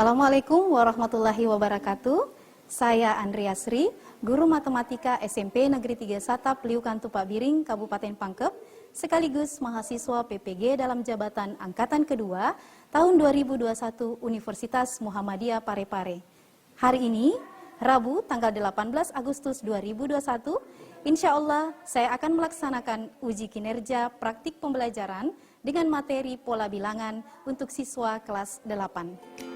Assalamualaikum warahmatullahi wabarakatuh. Saya Andrea Sri, Guru Matematika SMP Negeri 3 Satap Liukantu Pak Biring, Kabupaten Pangkep, sekaligus mahasiswa PPG dalam jabatan Angkatan Kedua tahun 2021 Universitas Muhammadiyah Parepare. Hari ini, Rabu tanggal 18 Agustus 2021, insya Allah saya akan melaksanakan uji kinerja praktik pembelajaran dengan materi pola bilangan untuk siswa kelas 8.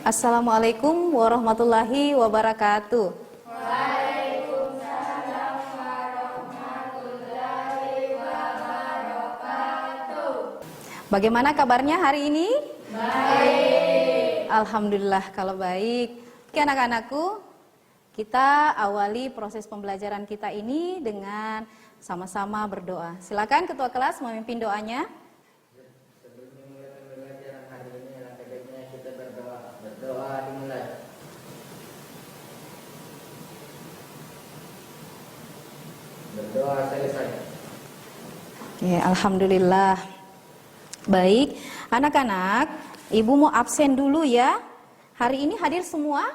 Assalamualaikum warahmatullahi wabarakatuh. Waalaikumsalam warahmatullahi wabarakatuh. Bagaimana kabarnya hari ini? Baik. Alhamdulillah kalau baik. Oke anak-anakku, kita awali proses pembelajaran kita ini dengan sama-sama berdoa. Silakan ketua kelas memimpin doanya. Doa dimulai. Berdoa selesai. Oke, alhamdulillah. Baik, anak-anak, ibu mau absen dulu ya. Hari ini hadir semua?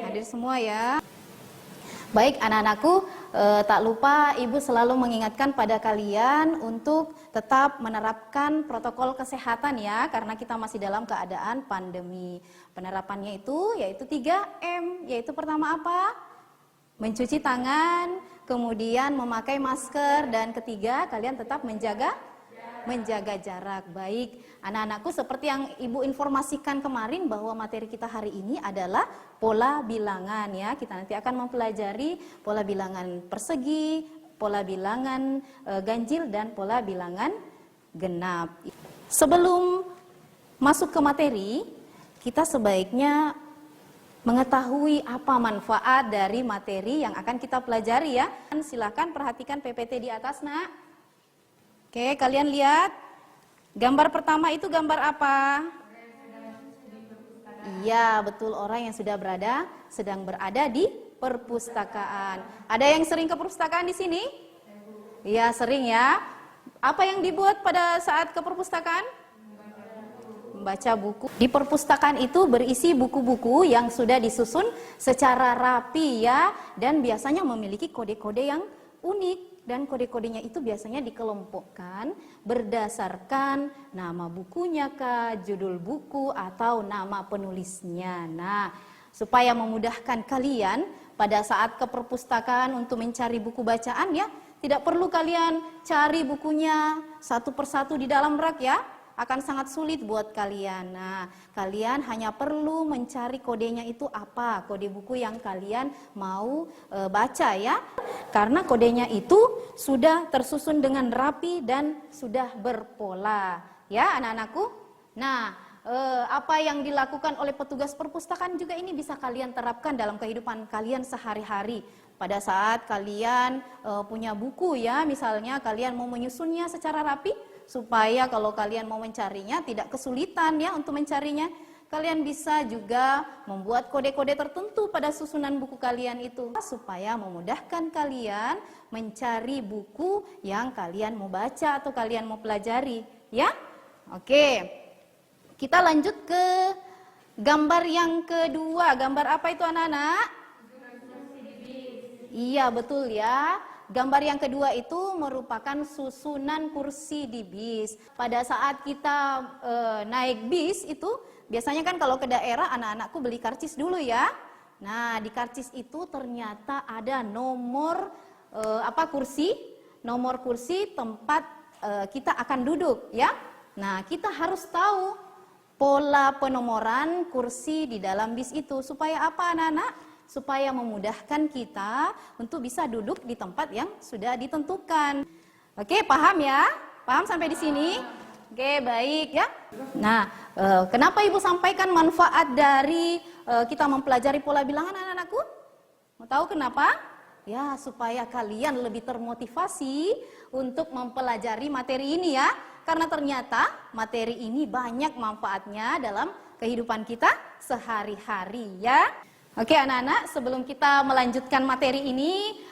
Hadir semua ya. Baik anak-anakku, tak lupa ibu selalu mengingatkan pada kalian untuk tetap menerapkan protokol kesehatan ya, karena kita masih dalam keadaan pandemi. Penerapannya itu yaitu 3M, yaitu pertama apa? Mencuci tangan, kemudian memakai masker, dan ketiga kalian tetap menjaga jarak. Baik, anak-anakku, seperti yang ibu informasikan kemarin bahwa materi kita hari ini adalah pola bilangan ya. Kita nanti akan mempelajari pola bilangan persegi, pola bilangan ganjil, dan pola bilangan genap. Sebelum masuk ke materi, kita sebaiknya mengetahui apa manfaat dari materi yang akan kita pelajari ya. Silakan perhatikan PPT di atas, Nak. Oke, kalian lihat gambar pertama itu gambar apa? Iya, betul, orang yang sedang berada di perpustakaan. Ada yang sering ke perpustakaan di sini? Iya, sering ya. Apa yang dibuat pada saat ke perpustakaan? Membaca buku. Di perpustakaan itu berisi buku-buku yang sudah disusun secara rapi ya, dan biasanya memiliki kode-kode yang unik. Dan kode-kodenya itu biasanya dikelompokkan berdasarkan nama bukunya kah, judul buku, atau nama penulisnya. Nah, supaya memudahkan kalian pada saat ke perpustakaan untuk mencari buku bacaan ya, tidak perlu kalian cari bukunya satu persatu di dalam rak ya, akan sangat sulit buat kalian. Nah, kalian hanya perlu mencari kodenya itu apa, kode buku yang kalian mau baca ya. Karena kodenya itu sudah tersusun dengan rapi dan sudah berpola. Ya, anak-anakku. Nah, apa yang dilakukan oleh petugas perpustakaan juga ini bisa kalian terapkan dalam kehidupan kalian sehari-hari. Pada saat kalian punya buku ya, misalnya kalian mau menyusunnya secara rapi, supaya kalau kalian mau mencarinya tidak kesulitan ya untuk mencarinya. Kalian bisa juga membuat kode-kode tertentu pada susunan buku kalian itu, supaya memudahkan kalian mencari buku yang kalian mau baca atau kalian mau pelajari ya. Oke, kita lanjut ke gambar yang kedua. Gambar apa itu anak-anak? Iya, betul ya. Gambar yang kedua itu merupakan susunan kursi di bis. Pada saat kita naik bis itu, biasanya kan kalau ke daerah anak-anakku beli karcis dulu ya. Nah, di karcis itu ternyata ada nomor kursi, nomor kursi tempat kita akan duduk ya. Nah, kita harus tahu pola penomoran kursi di dalam bis itu. Supaya apa anak-anak? Supaya memudahkan kita untuk bisa duduk di tempat yang sudah ditentukan. Oke, paham ya? Paham sampai di sini? Oke, baik ya. Nah, kenapa Ibu sampaikan manfaat dari kita mempelajari pola bilangan anak-anakku? Mau tahu kenapa? Ya, supaya kalian lebih termotivasi untuk mempelajari materi ini ya. Karena ternyata materi ini banyak manfaatnya dalam kehidupan kita sehari-hari ya. Oke anak-anak, sebelum kita melanjutkan materi ini,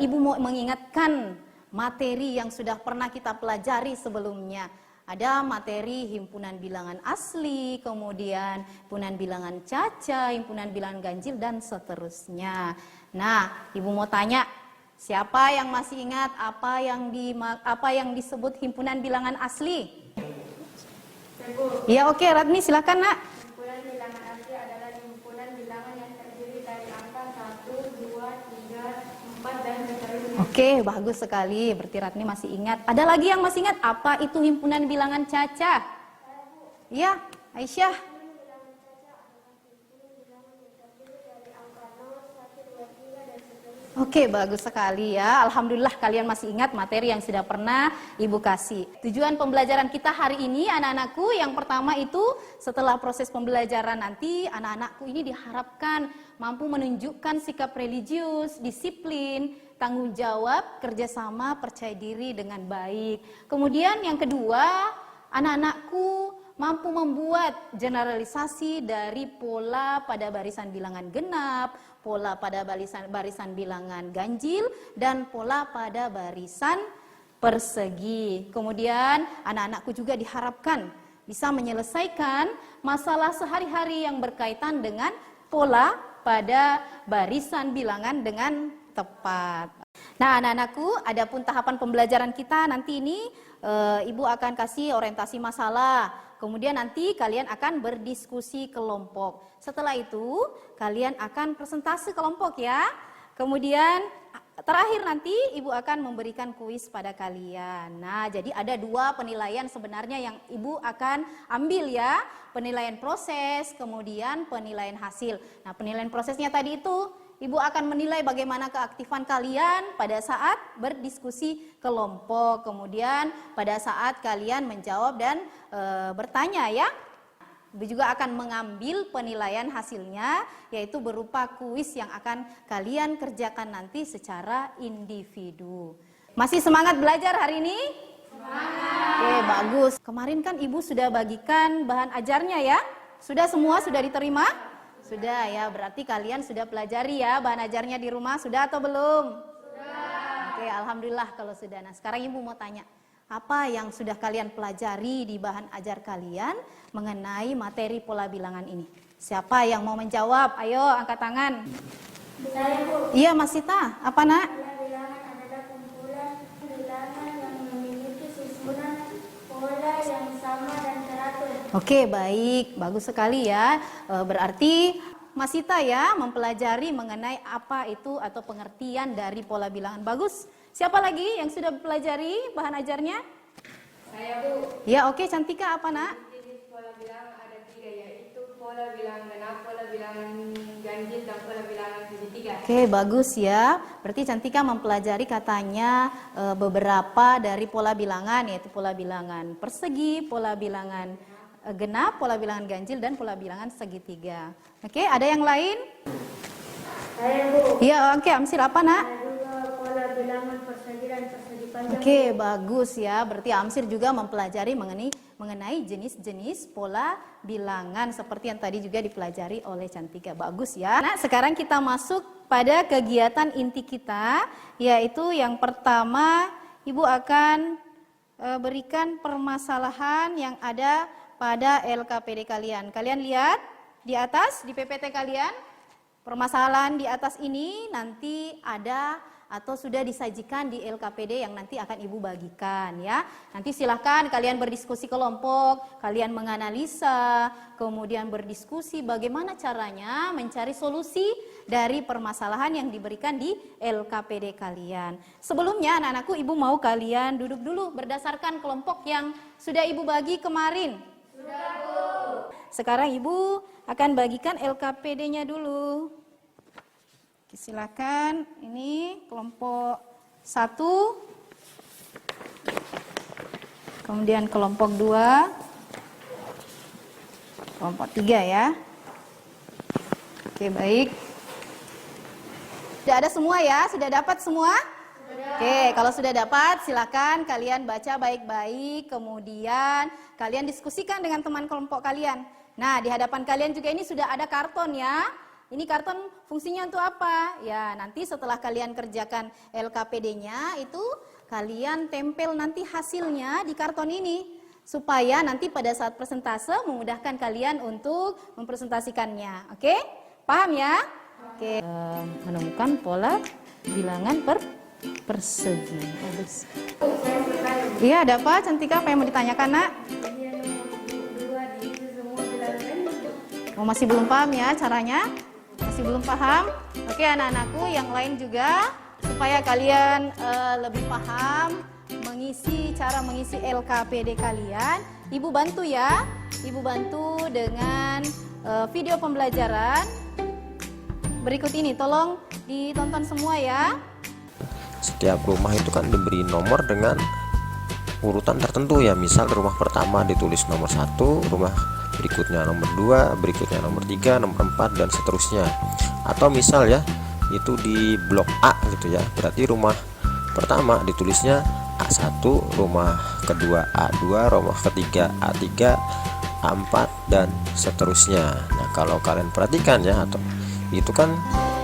Ibu mau mengingatkan materi yang sudah pernah kita pelajari sebelumnya. Ada materi himpunan bilangan asli, kemudian himpunan bilangan caca, himpunan bilangan ganjil, dan seterusnya. Nah, Ibu mau tanya, siapa yang masih ingat apa yang disebut himpunan bilangan asli? Ya oke, Radmi silakan nak. Himpunan bilangan asli adalah himpunan bilangan yang terdiri dari angka 1, 2, 3, 4, dan seterusnya. Oke, bagus sekali. Berarti Ratni masih ingat. Ada lagi yang masih ingat apa itu himpunan bilangan caca? Iya, Aisyah. Oke, bagus sekali ya. Alhamdulillah kalian masih ingat materi yang sudah pernah Ibu kasih. Tujuan pembelajaran kita hari ini anak-anakku yang pertama itu setelah proses pembelajaran nanti anak-anakku ini diharapkan mampu menunjukkan sikap religius, disiplin, tanggung jawab, kerjasama, percaya diri dengan baik. Kemudian yang kedua, anak-anakku mampu membuat generalisasi dari pola pada barisan bilangan genap, pola pada barisan bilangan ganjil, dan pola pada barisan persegi. Kemudian anak-anakku juga diharapkan bisa menyelesaikan masalah sehari-hari yang berkaitan dengan pola pada barisan bilangan dengan tepat. Nah anak-anakku, adapun tahapan pembelajaran kita nanti ini Ibu akan kasih orientasi masalah, kemudian nanti kalian akan berdiskusi kelompok. Setelah itu kalian akan presentasi kelompok ya. Kemudian terakhir nanti Ibu akan memberikan kuis pada kalian. Nah jadi ada 2 penilaian sebenarnya yang Ibu akan ambil ya. Penilaian proses, kemudian penilaian hasil. Nah penilaian prosesnya tadi itu Ibu akan menilai bagaimana keaktifan kalian pada saat berdiskusi kelompok, kemudian pada saat kalian menjawab dan bertanya ya. Ibu juga akan mengambil penilaian hasilnya, yaitu berupa kuis yang akan kalian kerjakan nanti secara individu. Masih semangat belajar hari ini? Semangat! Oke, bagus. Kemarin kan Ibu sudah bagikan bahan ajarnya ya? Sudah semua sudah diterima? Sudah ya, berarti kalian sudah pelajari ya bahan ajarnya di rumah, sudah atau belum? Sudah. Oke, alhamdulillah kalau sudah. Nah, sekarang Ibu mau tanya, apa yang sudah kalian pelajari di bahan ajar kalian mengenai materi pola bilangan ini? Siapa yang mau menjawab? Ayo, angkat tangan. Saya, Bu. Iya, Mas Sita. Apa, Nak? Pola bilangan adalah kumpulan bilangan yang memiliki susunan pola yang sama dan teratur. Oke, baik. Bagus sekali ya. Berarti Mas Sita ya mempelajari mengenai apa itu atau pengertian dari pola bilangan. Bagus. Siapa lagi yang sudah pelajari bahan ajarnya? Saya, Bu. Ya, oke. Cantika apa, Nak? Jenis pola bilangan ada 3, yaitu pola bilangan genap, pola bilangan ganjil, dan pola bilangan segitiga. Oke, bagus ya. Berarti Cantika mempelajari katanya beberapa dari pola bilangan, yaitu pola bilangan persegi, pola bilangan genap, pola bilangan ganjil, dan pola bilangan segitiga. Oke, ada yang lain? Saya, Bu. Iya, oke. Amsil apa, Nak? Ada juga pola bilangan persegi dan persegi panjang. Oke, bagus ya. Berarti Amsir juga mempelajari mengenai jenis-jenis pola bilangan seperti yang tadi juga dipelajari oleh Cantika. Bagus ya. Nah, sekarang kita masuk pada kegiatan inti kita, yaitu yang pertama Ibu akan berikan permasalahan yang ada pada LKPD kalian. Kalian lihat di atas di PPT kalian, permasalahan di atas ini nanti ada atau sudah disajikan di LKPD yang nanti akan Ibu bagikan ya. Nanti silahkan kalian berdiskusi kelompok, kalian menganalisa, kemudian berdiskusi bagaimana caranya mencari solusi dari permasalahan yang diberikan di LKPD kalian. Sebelumnya anak-anakku, Ibu mau kalian duduk dulu berdasarkan kelompok yang sudah Ibu bagi kemarin. Sudah, Bu. Sekarang Ibu akan bagikan LKPD-nya dulu. Oke, silakan. Ini kelompok 1, kemudian kelompok 2, kelompok 3 ya. Oke, baik. Sudah ada semua ya? Sudah dapat semua? Oke, kalau sudah dapat silakan kalian baca baik-baik, kemudian kalian diskusikan dengan teman kelompok kalian. Nah, di hadapan kalian juga ini sudah ada karton ya. Ini karton fungsinya untuk apa? Ya, nanti setelah kalian kerjakan LKPD-nya itu kalian tempel nanti hasilnya di karton ini supaya nanti pada saat persentase memudahkan kalian untuk mempresentasikannya. Oke? Paham ya? Oke. Menemukan pola bilangan persegi. Iya, ada apa? Cantika, apa yang mau ditanyakan, Nak? Oh, masih belum paham ya caranya? Masih belum paham? Oke, anak-anakku yang lain juga supaya kalian lebih paham cara mengisi LKPD kalian. Ibu bantu ya. Ibu bantu dengan video pembelajaran berikut ini. Tolong ditonton semua ya. Setiap rumah itu kan diberi nomor dengan urutan tertentu ya. Misal rumah pertama ditulis nomor 1, rumah berikutnya nomor 2, berikutnya nomor 3, nomor 4 dan seterusnya. Atau misal ya itu di blok A gitu ya. Berarti rumah pertama ditulisnya A1, rumah kedua A2, rumah ketiga A3, A4 dan seterusnya. Nah, kalau kalian perhatikan ya, atau itu kan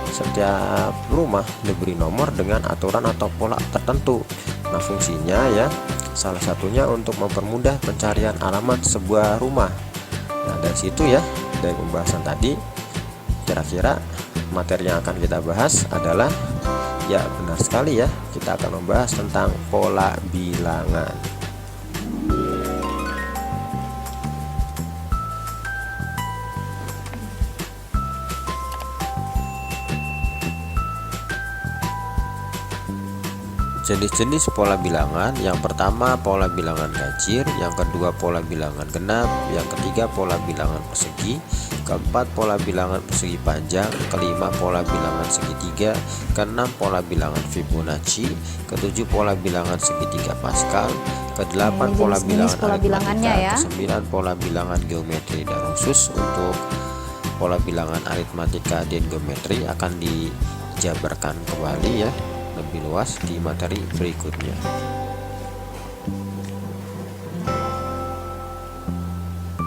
setiap rumah diberi nomor dengan aturan atau pola tertentu. Nah, fungsinya ya salah satunya untuk mempermudah pencarian alamat sebuah rumah. Nah, dari situ ya, dari pembahasan tadi, kira-kira materi yang akan kita bahas adalah, ya benar sekali ya, kita akan membahas tentang pola bilangan. Jenis-jenis pola bilangan, yang pertama pola bilangan ganjil, yang kedua pola bilangan genap, yang ketiga pola bilangan persegi, keempat pola bilangan persegi panjang, kelima pola bilangan segitiga, keenam pola bilangan Fibonacci, ketujuh pola bilangan segitiga Pascal, kedelapan pola bilangan bilangannya ya. kesembilan pola bilangan geometri dan khusus. Untuk pola bilangan aritmatika dan geometri akan dijabarkan kembali ya lebih luas di materi berikutnya.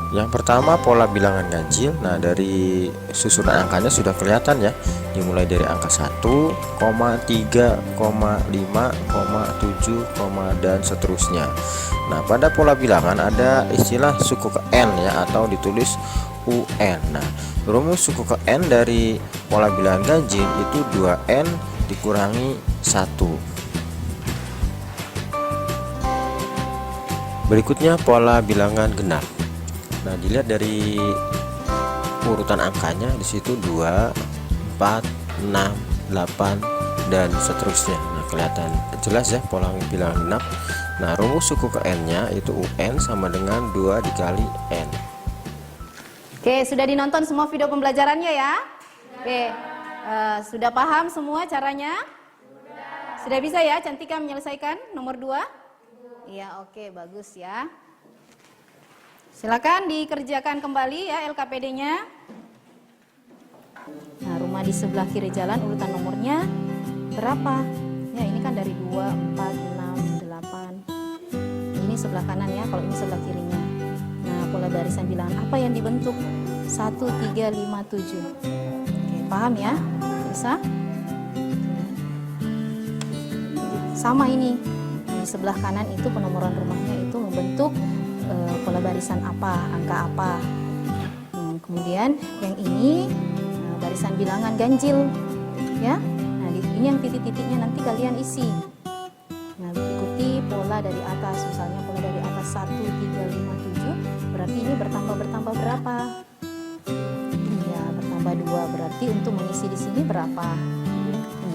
Yang pertama pola bilangan ganjil. Nah, dari susunan angkanya sudah kelihatan ya, dimulai dari angka 1, 3, 5, 7, dan seterusnya. Nah, pada pola bilangan ada istilah suku ke N ya, atau ditulis UN. Nah, rumus suku ke N dari pola bilangan ganjil itu 2N dikurangi 1. Berikutnya pola bilangan genap. Nah, dilihat dari urutan angkanya di situ 2, 4, 6, 8 dan seterusnya. Nah, kelihatan jelas ya pola bilangan genap. Nah, rumus suku ke N-nya itu UN sama dengan 2 dikali N. Oke, sudah dinonton semua video pembelajarannya ya? Oke, sudah paham semua caranya? Sudah bisa ya Cantika menyelesaikan nomor 2? Iya, oke, bagus ya. Silakan dikerjakan kembali ya LKPD-nya. Nah, rumah di sebelah kiri jalan urutan nomornya berapa? Ya, ini kan dari 2, 4, 6, 8. Ini sebelah kanan ya, kalau ini sebelah kirinya. Nah, pola barisan bilangan apa yang dibentuk? 1, 3, 5, 7. Oke, paham ya? Bisa? Sama ini. Di sebelah kanan itu penomoran rumahnya itu membentuk pola barisan apa, angka apa. Kemudian yang ini barisan bilangan ganjil ya. Nah, ini yang titik-titiknya nanti kalian isi. Nah, ikuti pola dari atas, misalnya pola dari atas 1, 3, 5, 7, berarti ini bertambah berapa? Ya, bertambah 2, berarti untuk mengisi di sini berapa?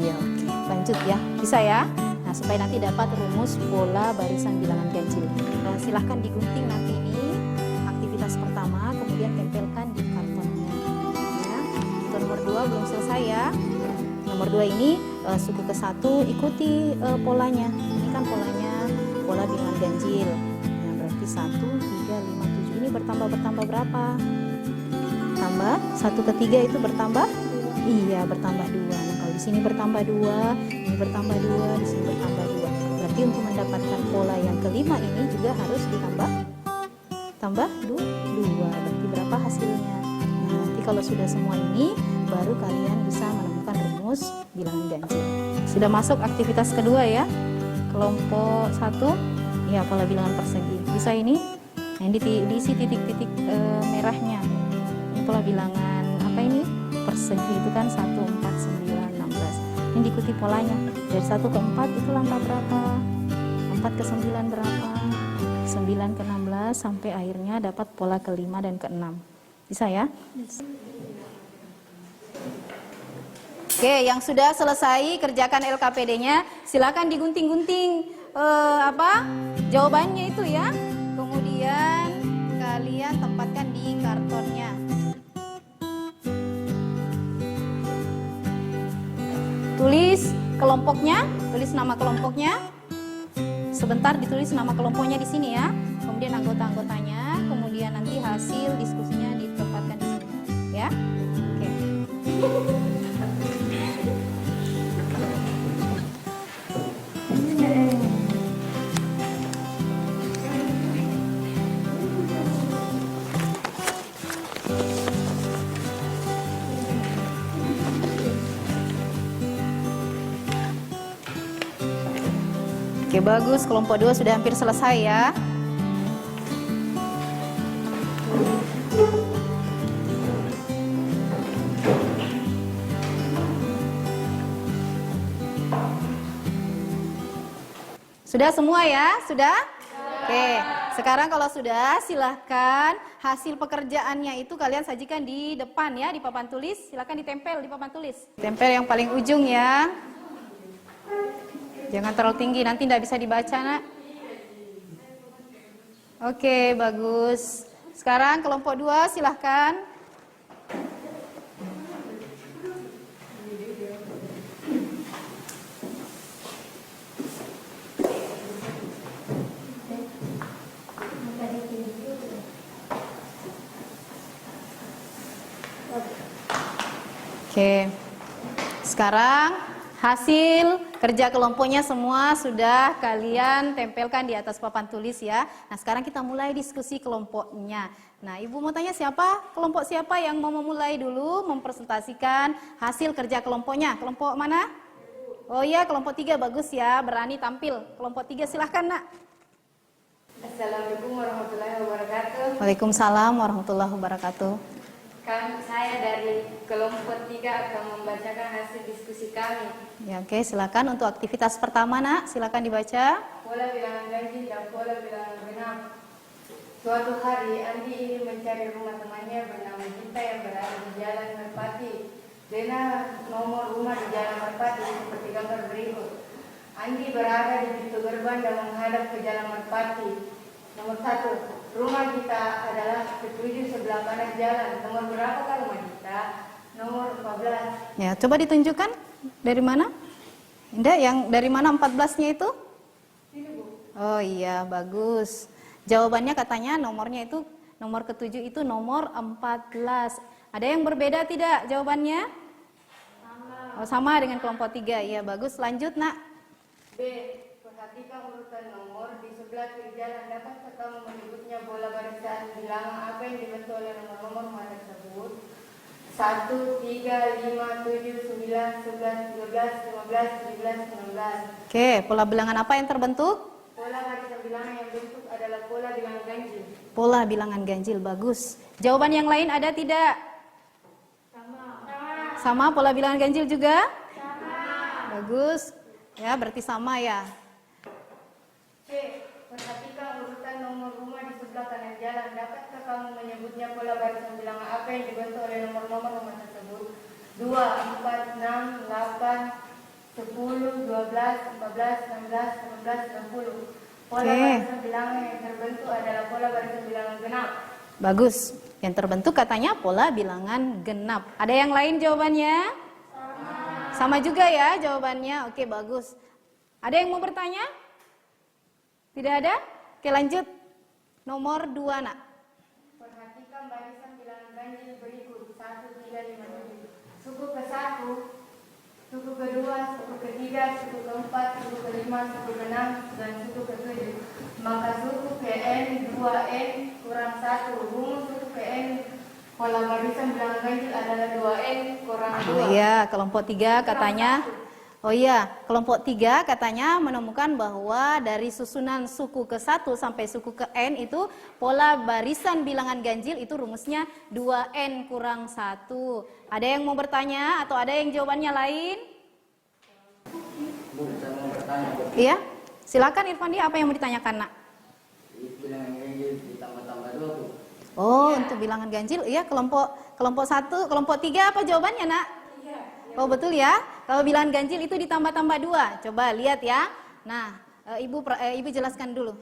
Iya, oke. Lanjut ya, bisa ya. Nah, supaya nanti dapat rumus pola barisan bilangan ganjil. Nah, silahkan digunting nanti ini aktivitas pertama, kemudian tempelkan di kartonnya. Ya, untuk nomor 2 belum selesai ya. Nomor 2 ini suku ke 1 ikuti polanya. Ini kan polanya pola bilangan ganjil. Nah, berarti 1, 3, 5, 7 ini bertambah berapa? Tambah 1 ke 3 itu bertambah Iya, bertambah 2. Nah, kalau di sini bertambah 2, ini bertambah 2, di sini bertambah 2. Berarti untuk mendapatkan pola yang kelima ini juga harus ditambah 2. Berarti berapa hasilnya? Nah, nanti kalau sudah semua ini, baru kalian bisa menemukan rumus bilangan ganjil. Sudah masuk aktivitas kedua ya. Kelompok 1, ya pola bilangan persegi. Bisa ini, yang diisi titik-titik merahnya. Ini pola bilangan apa ini? Persegi itu kan 1, 4, 9, 16. Ini diikuti polanya. Dari 1 ke 4 itu langkah berapa? 4 ke 9 berapa? 9 ke 16 sampai akhirnya dapat pola ke-5 dan ke-6. Bisa ya? Oke, yang sudah selesai kerjakan LKPD-nya, silakan digunting-gunting jawabannya itu ya. Kemudian kalian tempatkan di kartonnya. Tulis kelompoknya, tulis nama kelompoknya. Sebentar ditulis nama kelompoknya di sini ya. Kemudian anggota-anggotanya, kemudian nanti hasil diskusinya ditempatkan di sini ya. Oke. Oke, bagus. Kelompok 2 sudah hampir selesai ya. Sudah semua ya? Sudah? Oke, sekarang kalau sudah, silahkan hasil pekerjaannya itu kalian sajikan di depan ya, di papan tulis. Silahkan ditempel di papan tulis. Tempel yang paling ujung ya. Jangan terlalu tinggi, nanti tidak bisa dibaca, nak. Oke, bagus. Sekarang kelompok 2, silahkan. Oke, sekarang hasil kerja kelompoknya semua sudah kalian tempelkan di atas papan tulis ya. Nah, sekarang kita mulai diskusi kelompoknya. Nah, Ibu mau tanya kelompok siapa yang mau memulai dulu mempresentasikan hasil kerja kelompoknya? Kelompok mana? Oh iya, kelompok 3, bagus ya, berani tampil. Kelompok 3 silahkan, nak. Assalamualaikum warahmatullahi wabarakatuh. Waalaikumsalam warahmatullahi wabarakatuh. Saya dari kelompok 3 akan membacakan hasil diskusi kami. Ya, oke, silakan untuk aktivitas pertama, nak, silakan dibaca. Pola bilangan ganjil dan pola bilangan genap. Suatu hari Andi ingin mencari rumah temannya bernama Gita yang berada di Jalan Merpati. Dengan nomor rumah di Jalan Merpati seperti gambar berikut. Andi berada di pintu gerbang dan menghadap ke Jalan Merpati. Nomor 1. Rumah kita adalah ketujuh sebelah kanan jalan. Nomor berapakah rumah kita? Nomor 14. Ya, coba ditunjukkan dari mana? Indah, yang dari mana 14-nya itu? Ini, Bu. Oh iya, bagus. Jawabannya katanya nomornya itu, nomor ke-7 itu nomor 14. Ada yang berbeda tidak jawabannya? Sama. Oh, sama dengan kelompok 3. Iya, bagus. Lanjut, nak. B. Perhatikan urutan nomor di sebelah kiri jalan. Dapatkah kamu menyebutnya bola barisan bilangan apa yang dibentuk oleh nomor-nomor rumah tersebut? 1, 3, 5, 7, 9, 11, 12, 15, 17, 19. Oke, pola bilangan apa yang terbentuk? Pola barisan bilangan yang bentuk adalah pola bilangan ganjil. Pola bilangan ganjil, bagus. Jawaban yang lain ada tidak? Sama pola bilangan ganjil juga? Bagus. Ya, berarti sama ya. C. Perhatikan urutan nomor rumah di sebelah kanan jalan. Dapatkah kamu menyebutnya pola barisan bilangan apa yang dibentuk oleh nomor-nomor rumah tersebut? 2, 4, 6, 8, 10, 12, 14, 16, 15, 20. Pola barisan bilangan yang terbentuk adalah pola barisan bilangan genap. Bagus. Yang terbentuk katanya pola bilangan genap. Ada yang lain jawabannya? Sama juga ya jawabannya. Oke, bagus. Ada yang mau bertanya? Tidak ada? Oke, lanjut. Nomor 2, nak. Perhatikan barisan bilangan ganjil berikut. 1, 3, 5, 7. suku ke-1, suku ke-2, suku ke-3, suku ke-4, suku ke-5, suku ke-6, dan suku ke-7. Maka suku Kn 2n kurang 1. Rumus suku Kn pola barisan bilangan ganjil adalah 2n kurang 2. Oh iya, kelompok 3 katanya. Oh iya, kelompok 3 katanya menemukan bahwa dari susunan suku ke-1 sampai suku ke N itu pola barisan bilangan ganjil itu rumusnya 2n kurang 1. Ada yang mau bertanya atau ada yang jawabannya lain? Bu, saya mau bertanya, Bu. Iya, silakan Irfandi, apa yang mau ditanyakan, Nak? Bilangan ganjil ditambah-tambah 2, Bu. Oh, untuk bilangan ganjil, iya kelompok 1, kelompok 3 apa jawabannya, Nak? Oh betul ya, kalau bilangan ganjil itu ditambah-tambah 2. Coba lihat ya. Nah, Ibu jelaskan dulu.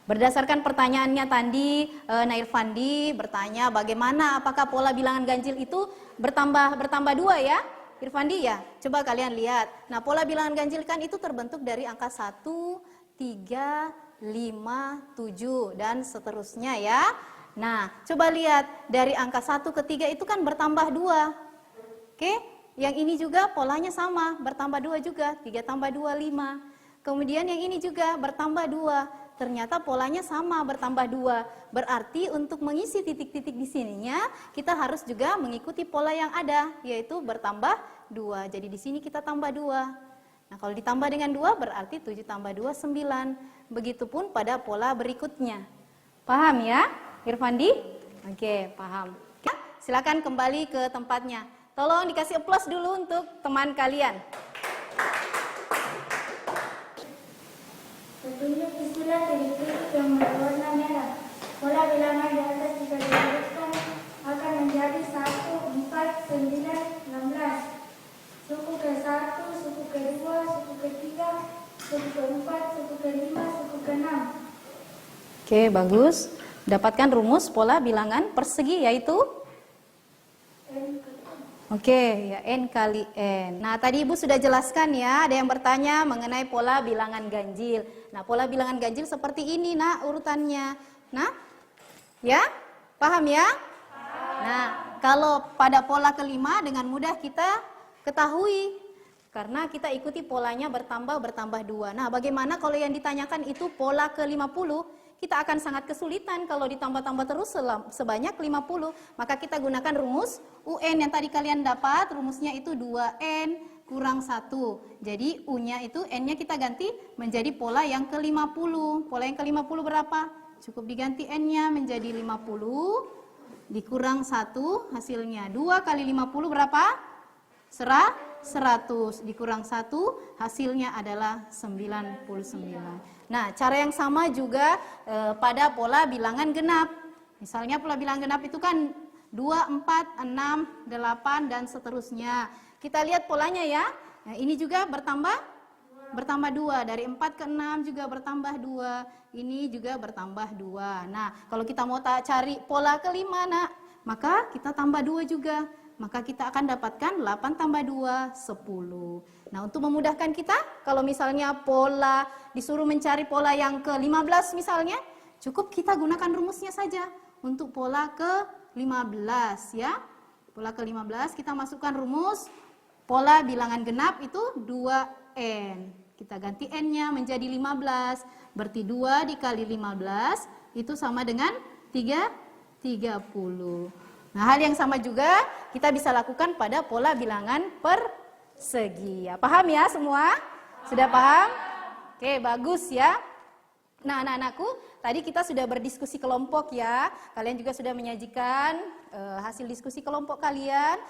Berdasarkan pertanyaannya tadi, Irfandi bertanya bagaimana apakah pola bilangan ganjil itu bertambah 2 ya? Irfandi ya, coba kalian lihat. Nah, pola bilangan ganjil kan itu terbentuk dari angka 1, 3, 5, 7 dan seterusnya ya. Nah, coba lihat dari angka 1 ke 3 itu kan bertambah 2. Oke? Yang ini juga polanya sama, bertambah 2 juga, 3 tambah 2, 5. Kemudian yang ini juga bertambah 2, ternyata polanya sama, bertambah 2. Berarti untuk mengisi titik-titik di sininya, kita harus juga mengikuti pola yang ada, yaitu bertambah 2. Jadi di sini kita tambah 2. Nah kalau ditambah dengan 2 berarti 7 tambah 2, 9. Begitupun pada pola berikutnya. Paham ya, Irfandi? Oke, paham. Silakan kembali ke tempatnya. Tolong dikasih aplaus dulu untuk teman kalian. Petunjuk istilah titik-titik yang berwarna merah. Pola bilangan di atas jika diurutkan akan menjadi 1, 4, 9, 16. Suku ke-1, suku ke-2, suku ke-3, suku ke-4, suku ke-5, suku ke-6. Oke, bagus. Dapatkan rumus pola bilangan persegi yaitu Oke, ya N kali N. Nah, tadi Ibu sudah jelaskan ya, ada yang bertanya mengenai pola bilangan ganjil. Nah, pola bilangan ganjil seperti ini, Nak, urutannya. Nah, ya? Paham ya? Nah, kalau pada pola kelima dengan mudah kita ketahui. Karena kita ikuti polanya bertambah 2. Nah, bagaimana kalau yang ditanyakan itu pola ke-50? Kita akan sangat kesulitan kalau ditambah-tambah terus sebanyak 50. Maka kita gunakan rumus UN yang tadi kalian dapat, rumusnya itu 2N kurang 1. Jadi U-nya itu, N-nya kita ganti menjadi pola yang ke-50. Pola yang ke-50 berapa? Cukup diganti N-nya menjadi 50 dikurang 1, hasilnya 2 kali 50 berapa? 100 dikurang 1, hasilnya adalah 99. Nah, cara yang sama juga pada pola bilangan genap. Misalnya pola bilangan genap itu kan 2, 4, 6, 8, dan seterusnya. Kita lihat polanya ya. Nah, ini juga bertambah 2. Dari 4 ke 6 juga bertambah 2. Ini juga bertambah 2. Nah, kalau kita mau cari pola kelima, Nak, maka kita tambah 2 juga. Maka kita akan dapatkan 8 tambah 2, 10. Nah, untuk memudahkan kita, kalau misalnya pola disuruh mencari pola yang ke-15 misalnya, cukup kita gunakan rumusnya saja. Untuk pola ke-15 ya. Pola ke-15 kita masukkan rumus pola bilangan genap itu 2N. Kita ganti N-nya menjadi 15. Berarti 2 dikali 15 itu sama dengan 30. Nah, hal yang sama juga kita bisa lakukan pada pola bilangan persegi. Ya, paham ya semua? Sudah paham? Oke, bagus ya. Nah, anak-anakku, tadi kita sudah berdiskusi kelompok ya. Kalian juga sudah menyajikan hasil diskusi kelompok kalian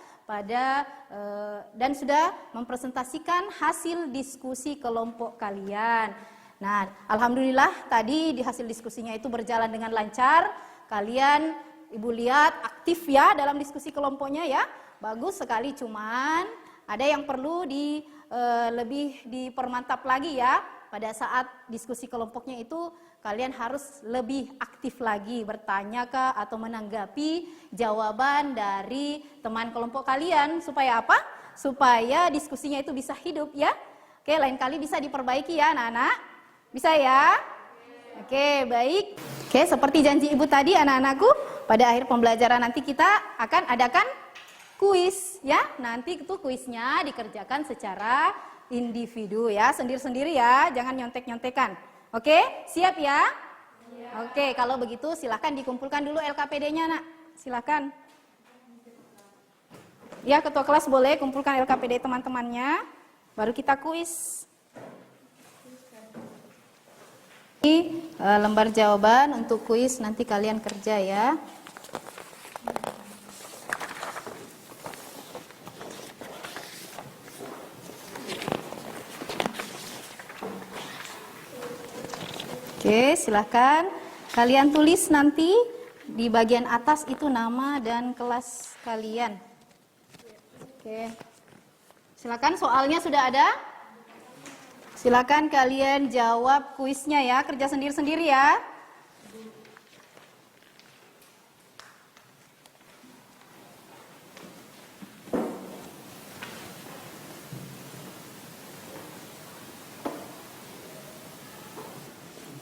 dan sudah mempresentasikan hasil diskusi kelompok kalian. Nah, alhamdulillah tadi di hasil diskusinya itu berjalan dengan lancar. Kalian Ibu lihat aktif ya dalam diskusi kelompoknya ya. Bagus sekali, cuman ada yang perlu lebih dipermantap lagi ya. Pada saat diskusi kelompoknya itu kalian harus lebih aktif lagi, bertanya kah atau menanggapi jawaban dari teman kelompok kalian. Supaya apa? Supaya diskusinya itu bisa hidup ya. Oke, lain kali bisa diperbaiki ya anak-anak. Bisa ya? Oke, baik. Oke, seperti janji Ibu tadi anak-anakku, pada akhir pembelajaran nanti kita akan adakan kuis ya. Nanti itu kuisnya dikerjakan secara individu ya, sendiri-sendiri ya, jangan nyontek-nyontekan. Oke, siap ya? Oke, kalau begitu silahkan dikumpulkan dulu LKPD-nya, Nak. Silahkan. Ya, ketua kelas boleh kumpulkan LKPD teman-temannya, baru kita kuis. Ini lembar jawaban untuk kuis, nanti kalian kerja ya. Oke, silahkan kalian tulis nanti di bagian atas itu nama dan kelas kalian. Oke, silahkan soalnya sudah ada. Silakan kalian jawab kuisnya ya, kerja sendiri-sendiri ya.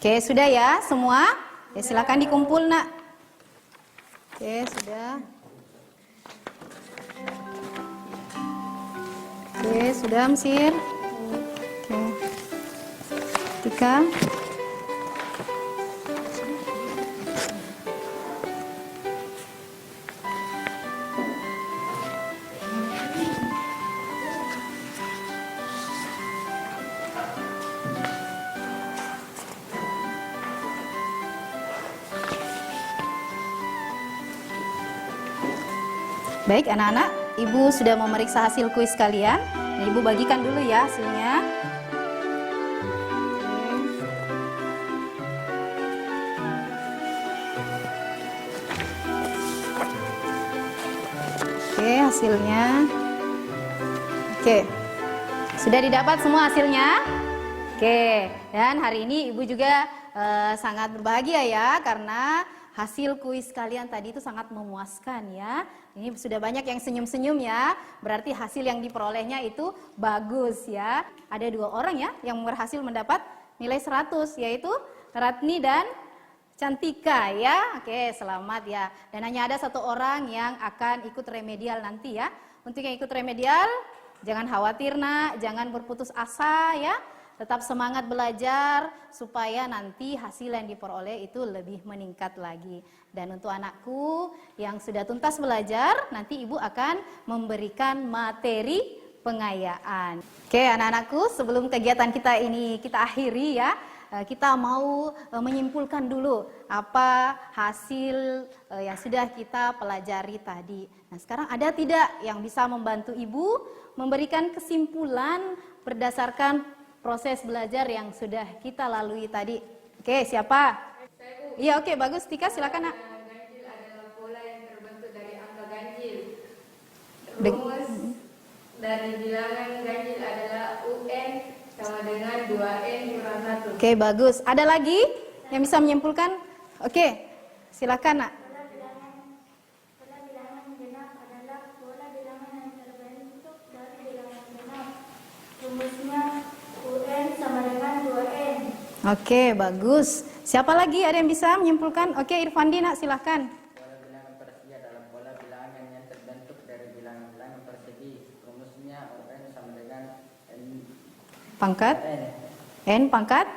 Oke, sudah ya semua? Ya, silakan dikumpul, Nak. Oke, sudah. Oke, sudah, Mesir. Oke. Tika. Baik anak-anak, Ibu sudah memeriksa hasil kuis kalian. Nah, Ibu bagikan dulu ya hasilnya. Oke, hasilnya. Oke, sudah didapat semua hasilnya? Oke, dan hari ini Ibu juga sangat berbahagia ya karena hasil kuis kalian tadi itu sangat memuaskan ya. Ini sudah banyak yang senyum-senyum ya. Berarti hasil yang diperolehnya itu bagus ya. Ada 2 orang ya yang berhasil mendapat nilai 100 yaitu Ratni dan Cantika ya. Oke, selamat ya. Dan hanya ada 1 orang yang akan ikut remedial nanti ya. Untuk yang ikut remedial jangan khawatir, Nak, jangan berputus asa ya. Tetap semangat belajar supaya nanti hasil yang diperoleh itu lebih meningkat lagi. Dan untuk anakku yang sudah tuntas belajar, nanti Ibu akan memberikan materi pengayaan. Oke anak-anakku, sebelum kegiatan kita ini kita akhiri ya, kita mau menyimpulkan dulu apa hasil yang sudah kita pelajari tadi. Nah sekarang ada tidak yang bisa membantu Ibu memberikan kesimpulan berdasarkan proses belajar yang sudah kita lalui tadi? Oke, siapa? Iya, oke, bagus. Tika, silakan, Nak. Ganjil adalah pola yang terbentuk dari angka ganjil. Rumus dari bilangan ganjil adalah UN sama dengan 2N kurang 1. Oke, bagus. Ada lagi yang bisa menyimpulkan? Oke, silakan, Nak. Pola bilangan genap adalah pola bilangan yang terbentuk dari bilangan genap. Rumusnya UN sama dengan 2N. Oke, bagus. Siapa lagi ada yang bisa menyimpulkan? Oke, Irfandi, Nak, silahkan. Pola bilangan persegi adalah pola bilangan yang terbentuk dari bilangan-bilangan persegi. Rumusnya UN sama dengan Pangkat? N pangkat?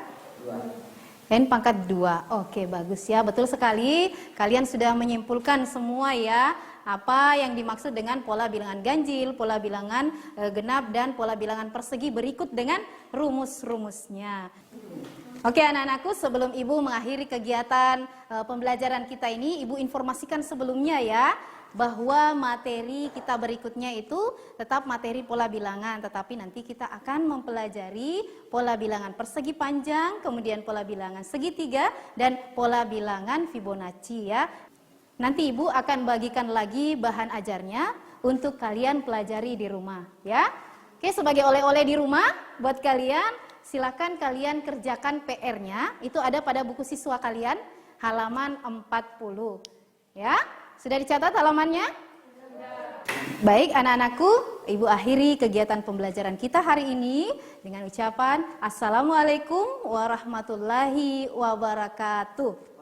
2. N pangkat 2. Oke, bagus ya. Betul sekali. Kalian sudah menyimpulkan semua ya. Apa yang dimaksud dengan pola bilangan ganjil, pola bilangan genap, dan pola bilangan persegi berikut dengan rumus-rumusnya. Oke anak-anakku, sebelum Ibu mengakhiri kegiatan pembelajaran kita ini, Ibu informasikan sebelumnya ya, bahwa materi kita berikutnya itu tetap materi pola bilangan, tetapi nanti kita akan mempelajari pola bilangan persegi panjang, kemudian pola bilangan segitiga, dan pola bilangan Fibonacci ya. Nanti Ibu akan bagikan lagi bahan ajarnya untuk kalian pelajari di rumah ya. Oke, sebagai oleh-oleh di rumah buat kalian, silakan kalian kerjakan PR-nya. Itu ada pada buku siswa kalian halaman 40. Ya, sudah dicatat halamannya? Baik anak-anakku, Ibu akhiri kegiatan pembelajaran kita hari ini dengan ucapan Assalamualaikum warahmatullahi wabarakatuh.